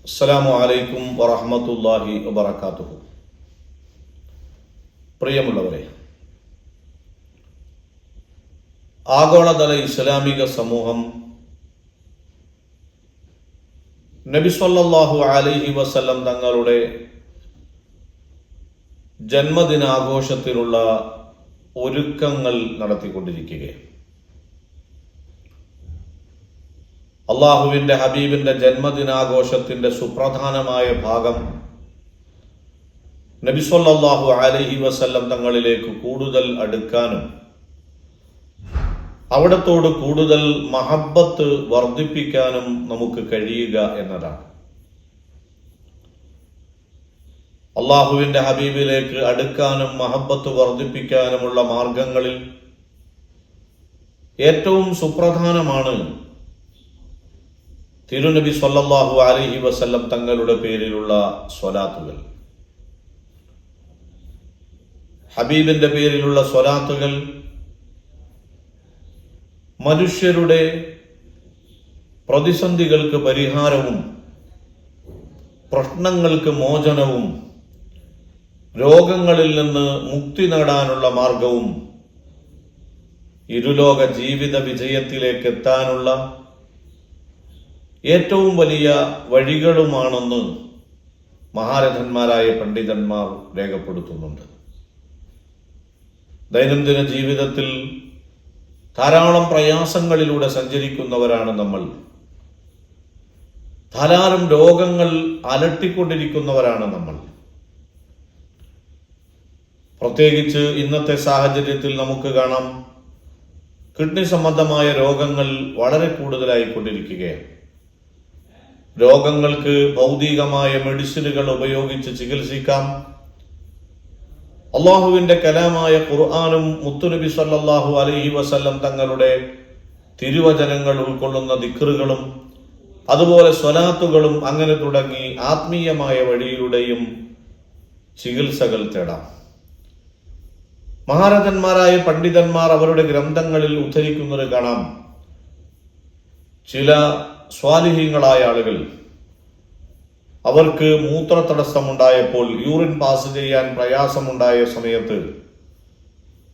അസ്സലാമു അലൈക്കും വറഹ്മത്തുള്ളാഹി വബറകാതുഹു. പ്രിയമുള്ളവരെ, ആഗോളതല ഇസ്ലാമിക സമൂഹം നബി സല്ലല്ലാഹു അലൈഹി വസല്ലം തങ്ങളുടെ ജന്മദിനാഘോഷത്തിനുള്ള ഒരുക്കങ്ങൾ നടത്തിക്കൊണ്ടിരിക്കുകയാണ്. അള്ളാഹുവിന്റെ ഹബീബിന്റെ ജന്മദിനാഘോഷത്തിന്റെ സുപ്രധാനമായ ഭാഗം നബി സല്ലല്ലാഹു അലൈഹി വസല്ലം തങ്ങളിലേക്ക് കൂടുതൽ അടുക്കാനും അവിടത്തോട് കൂടുതൽ മഹബ്ബത്ത് വർദ്ധിപ്പിക്കാനും നമുക്ക് കഴിയുക എന്നതാണ്. അള്ളാഹുവിന്റെ ഹബീബിലേക്ക് അടുക്കാനും മഹബ്ബത്ത് വർദ്ധിപ്പിക്കാനുമുള്ള മാർഗങ്ങളിൽ ഏറ്റവും സുപ്രധാനമാണ് തിരുനബി സല്ലല്ലാഹു അലൈഹി വസല്ലം തങ്ങളുടെ പേരിലുള്ള സ്വലാത്തുകൾ. ഹബീബിന്റെ പേരിലുള്ള സ്വലാത്തുകൾ മനുഷ്യരുടെ പ്രതിസന്ധികൾക്ക് പരിഹാരവും പ്രശ്നങ്ങൾക്ക് മോചനവും രോഗങ്ങളിൽ നിന്ന് മുക്തി നേടാനുള്ള മാർഗവും ഇരുലോക ജീവിത വിജയത്തിലേക്ക് എത്താനുള്ള ഏറ്റവും വലിയ വഴികളുമാണെന്ന് മഹാരഥന്മാരായ പണ്ഡിതന്മാർ രേഖപ്പെടുത്തുന്നുണ്ട്. ദൈനംദിന ജീവിതത്തിൽ ധാരാളം പ്രയാസങ്ങളിലൂടെ സഞ്ചരിക്കുന്നവരാണ് നമ്മൾ. ധാരാളം രോഗങ്ങൾ അലട്ടിക്കൊണ്ടിരിക്കുന്നവരാണ് നമ്മൾ. പ്രത്യേകിച്ച് ഇന്നത്തെ സാഹചര്യത്തിൽ നമുക്ക് കാണാം, കിഡ്നി സംബന്ധമായ രോഗങ്ങൾ വളരെ കൂടുതലായിക്കൊണ്ടിരിക്കുകയാണ്. രോഗങ്ങൾക്ക് ഭൗതികമായ മെഡിസിനുകൾ ഉപയോഗിച്ച് ചികിത്സിക്കാം. അള്ളാഹുവിന്റെ കലാമായ ഖുർആനും മുത്തുനബി സല്ലല്ലാഹു അലൈഹി വസല്ലം തങ്ങളുടെ തിരുവചനങ്ങൾ ഉൾക്കൊള്ളുന്ന ദിക്റുകളും അതുപോലെ സ്വലാത്തുകളും അങ്ങനെ തുടങ്ങി ആത്മീയമായ വഴിയിലൂടെയും ചികിത്സകൾ തേടാം. മഹാരഥന്മാരായ പണ്ഡിതന്മാർ അവരുടെ ഗ്രന്ഥങ്ങളിൽ ഉദ്ധരിക്കുന്നത് കാണാം, ചില സ്വാലിഹീങ്ങളായ ആളുകൾ അവർക്ക് മൂത്ര തടസ്സമുണ്ടായപ്പോൾ, യൂറിൻ പാസ് ചെയ്യാൻ പ്രയാസമുണ്ടായ സമയത്ത്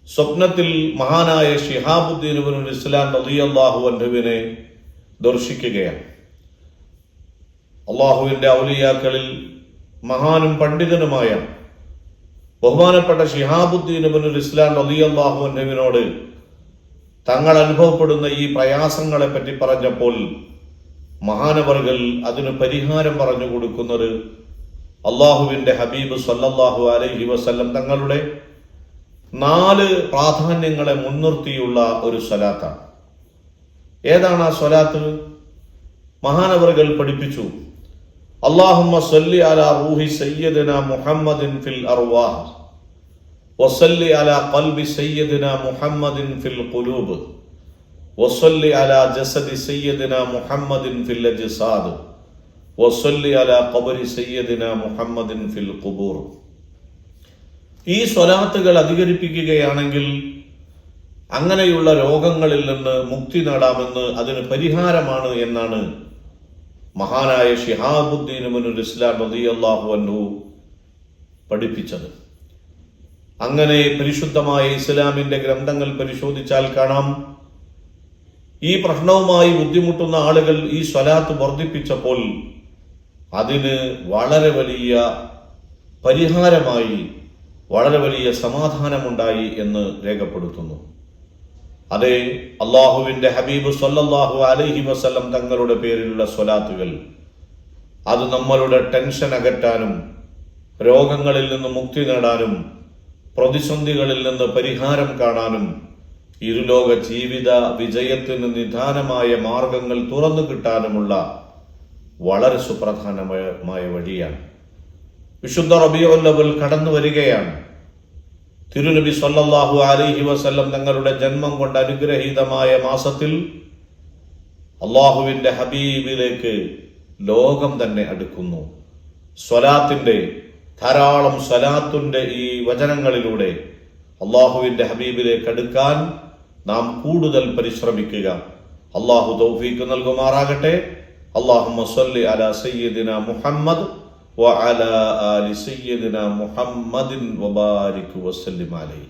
സ്വപ്നത്തിൽ മഹാനായ ശിഹാബുദ്ദീൻ ഇബ്നുൽ ഇസ്ലാം റളിയല്ലാഹു അൻഹുവിനെ ദർശിക്കുകയാണ്. അള്ളാഹുവിന്റെ ഔലിയാക്കളിൽ മഹാനും പണ്ഡിതനുമായ ബഹുമാനപ്പെട്ട ശിഹാബുദ്ദീൻ ഇബ്നുൽ ഇസ്ലാം റളിയല്ലാഹു അൻഹുവിനോട് തങ്ങൾ അനുഭവപ്പെടുന്ന ഈ പ്രയാസങ്ങളെ പറ്റി പറഞ്ഞപ്പോൾ മഹാനവറുകൾ അതിന് പരിഹാരം പറഞ്ഞു കൊടുക്കുന്നത് അള്ളാഹുവിന്റെ ഹബീബ് സല്ലല്ലാഹു അലൈഹി വസല്ലം തങ്ങളുടെ 4 പ്രാധാന്യങ്ങളെ മുൻനിർത്തിയുള്ള ഒരു സ്വലാത്താണ്. ഏതാണ് ആ സ്വലാത്ത്? മഹാനവറുകൾ പഠിപ്പിച്ചു, അല്ലാഹുമ്മ സ്വല്ലി അലാ റൂഹി സയ്യിദിനാ മുഹമ്മദിൻ ഫിൽ അർവാഹ് വസല്ലി അലാ ഖൽബി സയ്യിദിനാ മുഹമ്മദിൻ ഫിൽ ഖുലൂബ് വസല്ലി അലാ ജസദി സയ്യിദിനാ മുഹമ്മദിൻ ഫിൽ അജ്സാദ് വസല്ലി അലാ ഖബരി സയ്യിദിനാ മുഹമ്മദിൻ ഫിൽ ഖുബൂർ. ഈ സ്വലാത്തുകൾ അധികരിപ്പിക്കുകയാണെങ്കിൽ അങ്ങനെയുള്ള രോഗങ്ങളിൽ നിന്ന് മുക്തി നേടാമെന്ന്, അതിന് പരിഹാരമാണ് എന്നാണ് മഹാനായ ശിഹാബുദ്ദീൻ ഇബ്നുൽ ഇസ്ലാം റളിയല്ലാഹു അൻഹു പഠിപ്പിച്ചത്. അങ്ങനെ പരിശുദ്ധമായ ഇസ്ലാമിന്റെ ഗ്രന്ഥങ്ങൾ പരിശോധിച്ചാൽ കാണാം, ഈ പ്രശ്നവുമായി ബുദ്ധിമുട്ടുന്ന ആളുകൾ ഈ സ്വലാത്ത് വർദ്ധിപ്പിച്ചപ്പോൾ അതിന് വളരെ വലിയ പരിഹാരമായി, വളരെ വലിയ സമാധാനമുണ്ടായി എന്ന് രേഖപ്പെടുത്തുന്നു. അതെ, അള്ളാഹുവിന്റെ ഹബീബ് സല്ലല്ലാഹു അലൈഹി വസല്ലം തങ്ങളുടെ പേരിലുള്ള സ്വലാത്തുകൾ അത് നമ്മളുടെ ടെൻഷൻ അകറ്റാനും രോഗങ്ങളിൽ നിന്ന് മുക്തി നേടാനും പ്രതിസന്ധികളിൽ നിന്ന് പരിഹാരം കാണാനും ഇരുലോക ജീവിത വിജയത്തിന് നിദാനമായ മാർഗങ്ങൾ തുറന്നു കിട്ടാനുമുള്ള വളരെ സുപ്രധാനമായ വഴിയാണ്. വിശുദ്ധ റബീഉൽ അവ്വൽ കടന്നു വരികയാണ്. തിരുനബി സല്ലല്ലാഹു അലൈഹി വസല്ലം തങ്ങളുടെ ജന്മം കൊണ്ട് അനുഗ്രഹീതമായ മാസത്തിൽ അള്ളാഹുവിന്റെ ഹബീബിലേക്ക് ലോകം തന്നെ അടുക്കുന്നു. സ്വലാത്തിന്റെ ധാരാളം സ്വലാത്തിന്റെ ഈ വചനങ്ങളിലൂടെ അള്ളാഹുവിന്റെ ഹബീബിലേക്ക് അടുക്കാൻ നാം കൂടുതൽ പരിശ്രമിക്കുക. അള്ളാഹു തൗഫീഖ് നൽകുമാറാകട്ടെ. അല്ലാഹുമ്മ സ്വല്ലി അലാ സയ്യിദിനാ മുഹമ്മദ് വഅലാ ആലി സയ്യിദിനാ മുഹമ്മദിൻ വബാരിക് വസല്ലിം അലൈഹി.